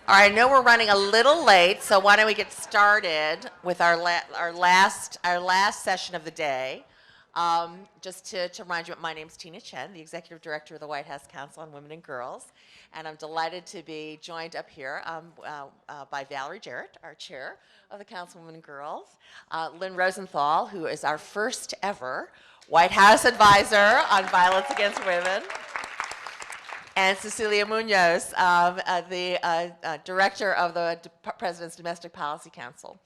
All right, I know we're running a little late, so why don't we get started with our last session of the day. Just to remind you, my name is Tina Chen, the Executive Director of the White House Council on Women and Girls, and I'm delighted to be joined up here by Valerie Jarrett, our Chair of the Council on Women and Girls, Lynn Rosenthal, who is our first ever White House Advisor on Violence Against Women, and Cecilia Munoz, the director of the President's Domestic Policy Council.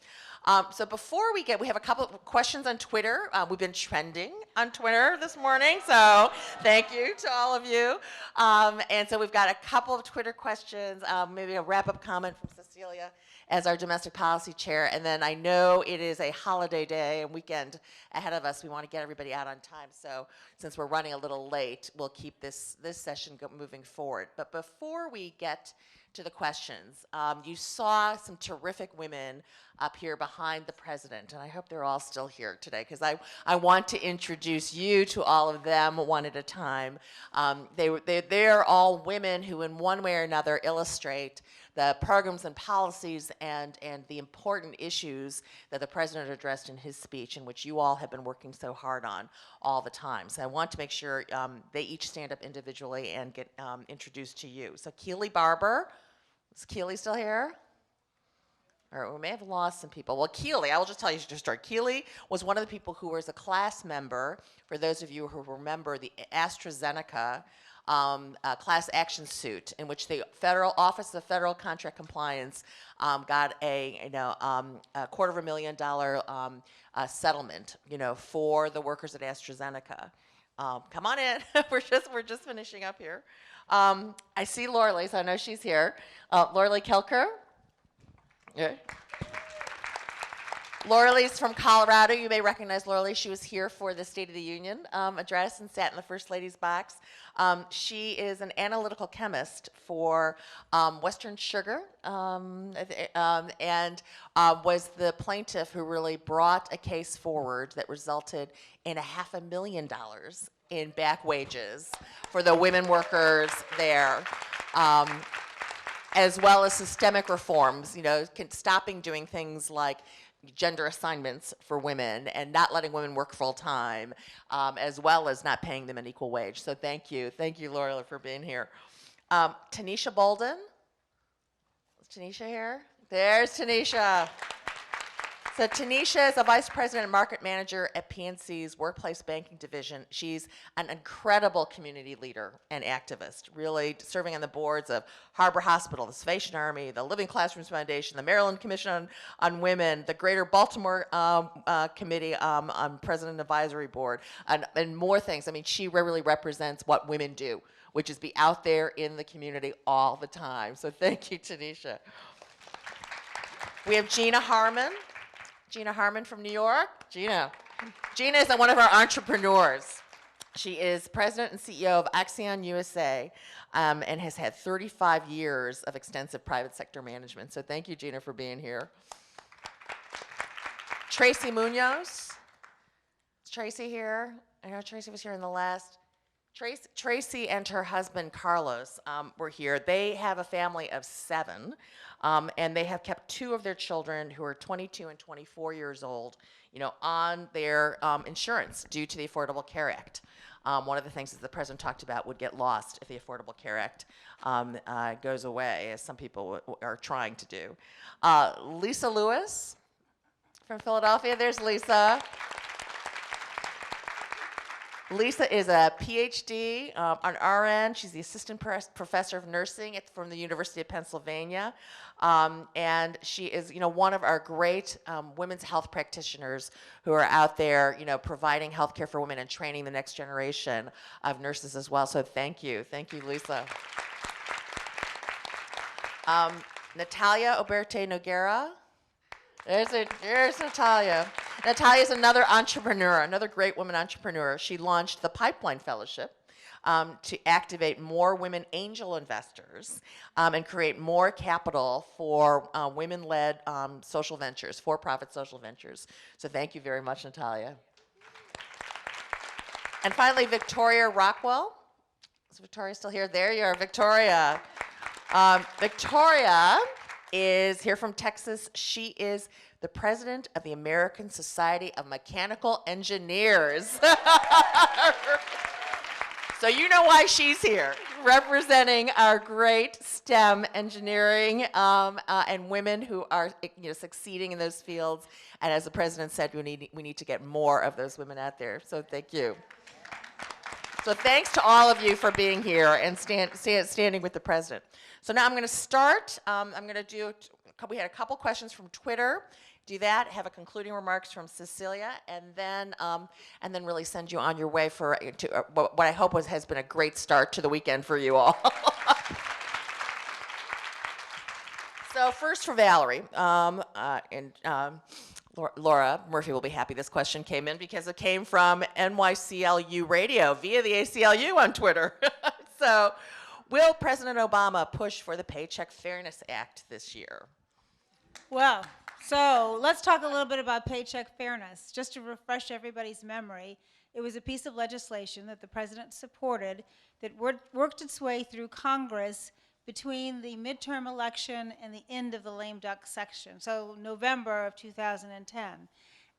So before we have a couple of questions on Twitter. We've been trending on Twitter this morning, so thank you to all of you. And so we've got a couple of Twitter questions, maybe a wrap-up comment from Cecilia as our domestic policy chair, and then I know it is a holiday day and weekend ahead of us. We want to get everybody out on time, so since we're running a little late, we'll keep this session moving forward. But before we get to the questions, you saw some terrific women up here behind the president, and I hope they're all still here today, because I want to introduce you to all of them one at a time. They're all women who in one way or another illustrate the programs and policies and the important issues that the president addressed in his speech, in which you all have been working so hard on all the time. So I want to make sure they each stand up individually and get introduced to you. So Keely Barber, is Keely still here? Or we may have lost some people. Well, Keely, I will just tell you to start. Keely was one of the people who was a class member, for those of you who remember the AstraZeneca class action suit, in which the Federal Office of Federal Contract Compliance got a $250,000 settlement, for the workers at AstraZeneca. Come on in. we're just finishing up here. I see Lorley, so I know she's here. Lorley Kelker. Yeah. Lorley's from Colorado. You may recognize Lorley. She was here for the State of the Union address and sat in the First Lady's box. She is an analytical chemist for Western Sugar and was the plaintiff who really brought a case forward that resulted in $500,000 in back wages for the women workers there. As well as systemic reforms, stopping doing things like gender assignments for women and not letting women work full time, as well as not paying them an equal wage. So thank you, Laura, for being here. Tanisha Bolden, is Tanisha here? There's Tanisha. So Tanisha is a vice president and market manager at PNC's workplace banking division. She's an incredible community leader and activist, really serving on the boards of Harbor Hospital, the Salvation Army, the Living Classrooms Foundation, the Maryland Commission on Women, the Greater Baltimore Committee on President Advisory Board, and more things. I mean, she really represents what women do, which is be out there in the community all the time. So thank you, Tanisha. We have Gina Harmon. Gina Harmon from New York. Gina is one of our entrepreneurs. She is president and CEO of Axion USA and has had 35 years of extensive private sector management. So thank you, Gina, for being here. Tracy Munoz. Is Tracy here? I know Tracy was here in the last. Tracy and her husband, Carlos, were here. They have a family of 7. And they have kept 2 of their children, who are 22 and 24 years old, on their insurance due to the Affordable Care Act. One of the things that the president talked about would get lost if the Affordable Care Act goes away, as some people are trying to do. Lisa Lewis from Philadelphia. There's Lisa. Lisa is a PhD on RN. She's the assistant professor of nursing from the University of Pennsylvania. And she is, one of our great women's health practitioners who are out there, providing health care for women and training the next generation of nurses as well. So thank you, Lisa. Natalia Oberte Noguera. There's Natalia. Natalia is another entrepreneur, another great woman entrepreneur. She launched the Pipeline Fellowship to activate more women angel investors and create more capital for women-led social ventures, for-profit social ventures. So thank you very much, Natalia. And finally, Victoria Rockwell. Is Victoria still here? There you are, Victoria. Victoria is here from Texas. She is the president of the American Society of Mechanical Engineers. So you know why she's here, representing our great STEM engineering and women who are succeeding in those fields. And as the president said, we need to get more of those women out there. So thank you. So thanks to all of you for being here and standing with the president. So now I'm going to start. I'm going to do. We had a couple questions from Twitter. Do that, have a concluding remarks from Cecilia, and then really send you on your way to what I hope has been a great start to the weekend for you all. So first for Valerie, Laura Murphy will be happy this question came in because it came from NYCLU Radio via the ACLU on Twitter. So, will President Obama push for the Paycheck Fairness Act this year? Well, so let's talk a little bit about paycheck fairness. Just to refresh everybody's memory, it was a piece of legislation that the president supported that worked its way through Congress between the midterm election and the end of the lame duck section, so November of 2010.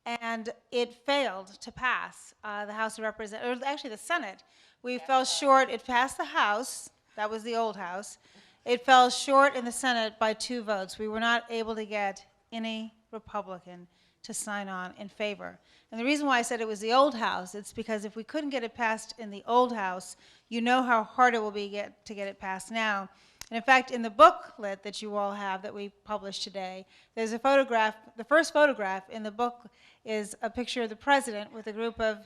And it failed to pass the House of Representatives, or actually the Senate. We fell short. It passed the House. That was the old House. It fell short in the Senate by 2 votes. We were not able to get any Republican to sign on in favor. And the reason why I said it was the old House, it's because if we couldn't get it passed in the old House, you know how hard it will be to get it passed now. And in fact, in the booklet that you all have that we published today, there's a photograph. The first photograph in the book is a picture of the president with a group of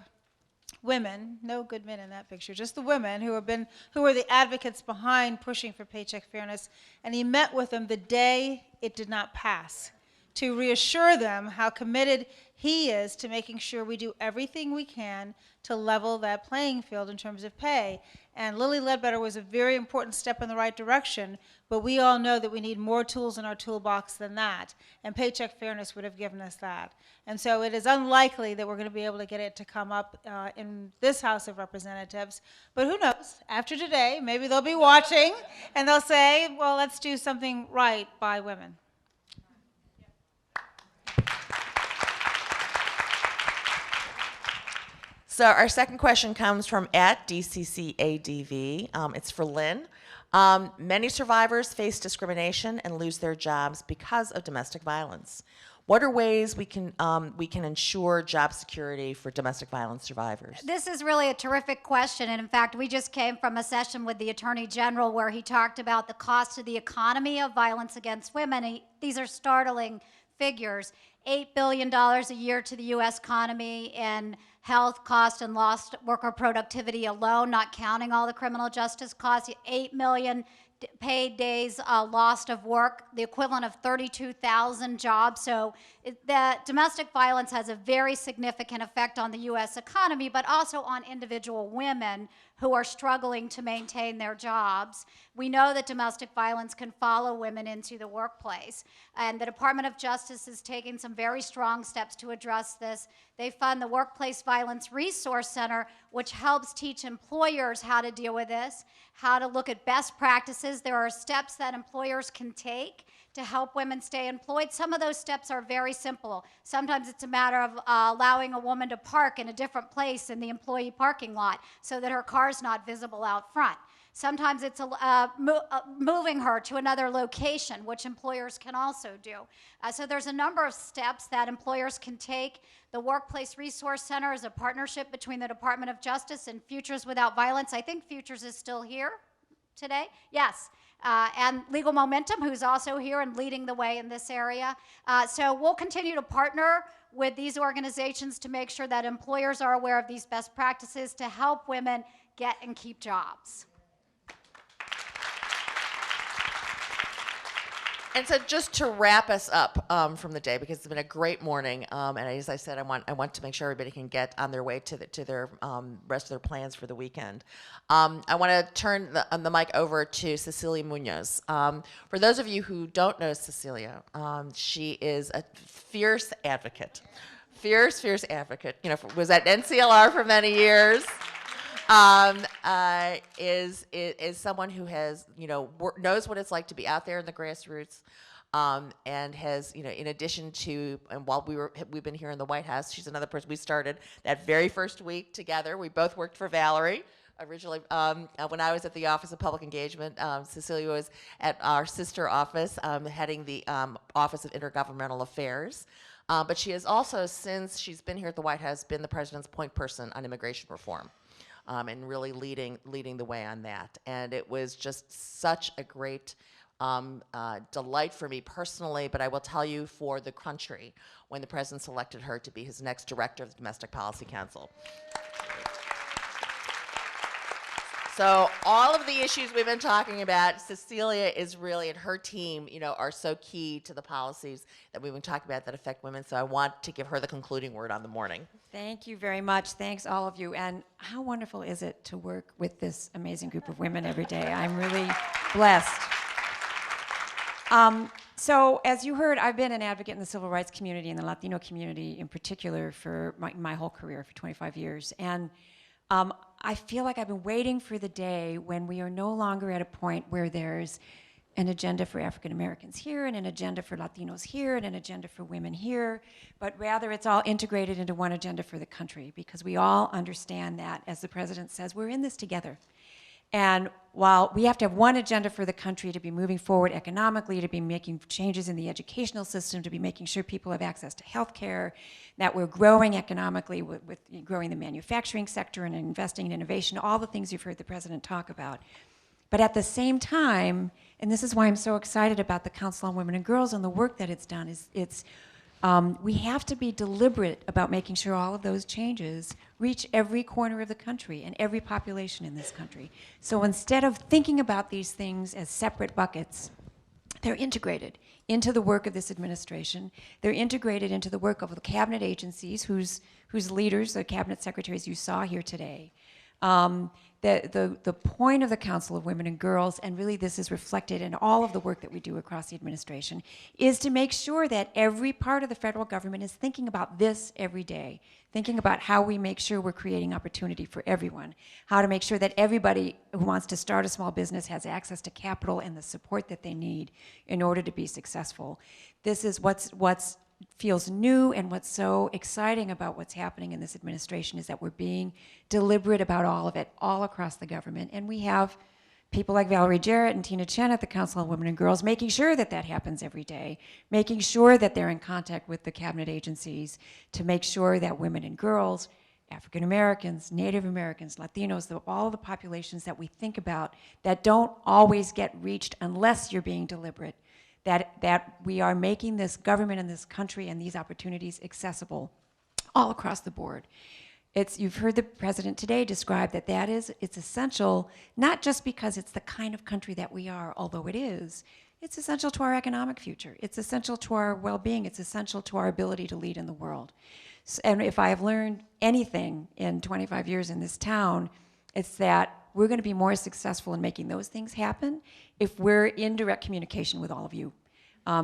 women, no good men in that picture, just the women who were the advocates behind pushing for paycheck fairness. And he met with them the day it did not pass to reassure them how committed he is to making sure we do everything we can to level that playing field in terms of pay. And Lilly Ledbetter was a very important step in the right direction, but we all know that we need more tools in our toolbox than that, and paycheck fairness would have given us that. And so it is unlikely that we're going to be able to get it to come up in this House of Representatives, but who knows? After today, maybe they'll be watching, and they'll say, well, let's do something right by women. So our second question comes from @DCCADV. It's for Lynn. Many survivors face discrimination and lose their jobs because of domestic violence. What are ways we can ensure job security for domestic violence survivors? This is really a terrific question, and in fact, we just came from a session with the Attorney General where he talked about the cost to the economy of violence against women. These are startling figures. $8 billion a year to the U.S. economy in health cost and lost worker productivity alone, not counting all the criminal justice costs. 8 million paid days lost of work, the equivalent of 32,000 jobs. So the domestic violence has a very significant effect on the U.S. economy, but also on individual women who are struggling to maintain their jobs. We know that domestic violence can follow women into the workplace, and the Department of Justice is taking some very strong steps to address this. They fund the Workplace Violence Resource Center, which helps teach employers how to deal with this, how to look at best practices. There are steps that employers can take to help women stay employed. Some of those steps are very simple. Sometimes it's a matter of allowing a woman to park in a different place in the employee parking lot so that her car's not visible out front. Sometimes it's moving her to another location, which employers can also do. So there's a number of steps that employers can take. The Workplace Resource Center is a partnership between the Department of Justice and Futures Without Violence. I think Futures is still here today. Yes. And Legal Momentum, who's also here and leading the way in this area. So we'll continue to partner with these organizations to make sure that employers are aware of these best practices to help women get and keep jobs. And so just to wrap us up from the day, because it's been a great morning, and as I said, I want to make sure everybody can get on their way to their rest of their plans for the weekend. I want to turn the mic over to Cecilia Munoz. For those of you who don't know Cecilia, she is a fierce advocate. Fierce advocate. You know, was at NCLR for many years. is someone who has, knows what it's like to be out there in the grassroots, and has, in addition to, and while we've been here in the White House, she's another person. We started that very first week together. We both worked for Valerie. Originally, when I was at the Office of Public Engagement, Cecilia was at our sister office, heading the Office of Intergovernmental Affairs. But she has also, since she's been here at the White House, been the president's point person on immigration reform, and really leading the way on that. And it was just such a great delight for me personally, but I will tell you for the country when the president selected her to be his next director of the Domestic Policy Council. So all of the issues we've been talking about, Cecilia is really, and her team, are so key to the policies that we've been talking about that affect women. So I want to give her the concluding word on the morning. Thank you very much. Thanks, all of you. And how wonderful is it to work with this amazing group of women every day? I'm really blessed. So as you heard, I've been an advocate in the civil rights community and the Latino community in particular for my whole career, for 25 years. And I feel like I've been waiting for the day when we are no longer at a point where there's an agenda for African Americans here, and an agenda for Latinos here, and an agenda for women here, but rather it's all integrated into one agenda for the country, because we all understand that, as the president says, we're in this together. And while we have to have one agenda for the country to be moving forward economically, to be making changes in the educational system, to be making sure people have access to health care, that we're growing economically with growing the manufacturing sector and investing in innovation, all the things you've heard the president talk about. But at the same time, and this is why I'm so excited about the Council on Women and Girls and the work that it's done, is we have to be deliberate about making sure all of those changes reach every corner of the country and every population in this country. So instead of thinking about these things as separate buckets, they're integrated into the work of this administration. They're integrated into the work of the cabinet agencies whose leaders, the cabinet secretaries you saw here today. The point of the Council of Women and Girls, and really this is reflected in all of the work that we do across the administration, is to make sure that every part of the federal government is thinking about this every day, thinking about how we make sure we're creating opportunity for everyone, how to make sure that everybody who wants to start a small business has access to capital and the support that they need in order to be successful. This is what's feels new, and what's so exciting about what's happening in this administration is that we're being deliberate about all of it, all across the government. And we have people like Valerie Jarrett and Tina Chen at the Council on Women and Girls making sure that that happens every day, making sure that they're in contact with the cabinet agencies to make sure that women and girls, African Americans, Native Americans, Latinos, all the populations that we think about that don't always get reached unless you're being deliberate, that we are making this government and this country and these opportunities accessible all across the board. You've heard the president today describe it's essential, not just because it's the kind of country that we are, although it is, it's essential to our economic future. It's essential to our well-being. It's essential to our ability to lead in the world. And if I have learned anything in 25 years in this town, it's that we're going to be more successful in making those things happen if we're in direct communication with all of you,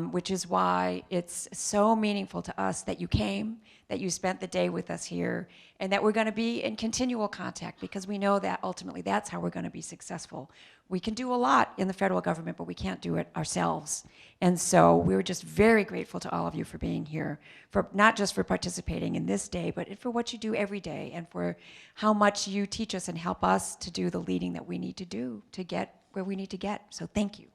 which is why it's so meaningful to us that you came, that you spent the day with us here, and that we're going to be in continual contact, because we know that ultimately that's how we're going to be successful. We can do a lot in the federal government, but we can't do it ourselves. And so we're just very grateful to all of you for being here, for not just for participating in this day, but for what you do every day, and for how much you teach us and help us to do the leading that we need to do to get where we need to get. So thank you.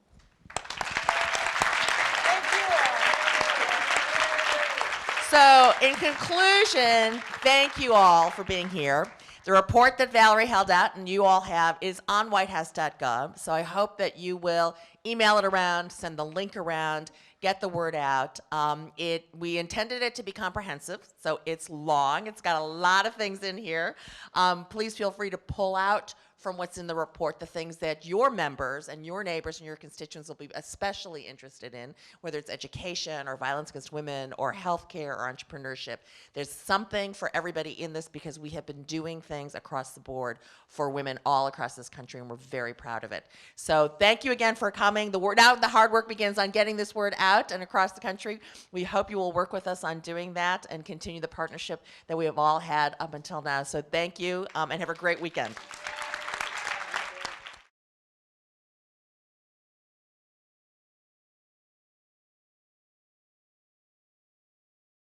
So in conclusion, thank you all for being here. The report that Valerie held out and you all have is on whitehouse.gov. So I hope that you will email it around, send the link around, get the word out. We intended it to be comprehensive, so it's long. It's got a lot of things in here. Please feel free to pull out from what's in the report the things that your members and your neighbors and your constituents will be especially interested in, whether it's education or violence against women or healthcare or entrepreneurship. There's something for everybody in this because we have been doing things across the board for women all across this country, and we're very proud of it. So thank you again for coming. Now the hard work begins on getting this word out and across the country. We hope you will work with us on doing that and continue the partnership that we have all had up until now. So thank you, and have a great weekend.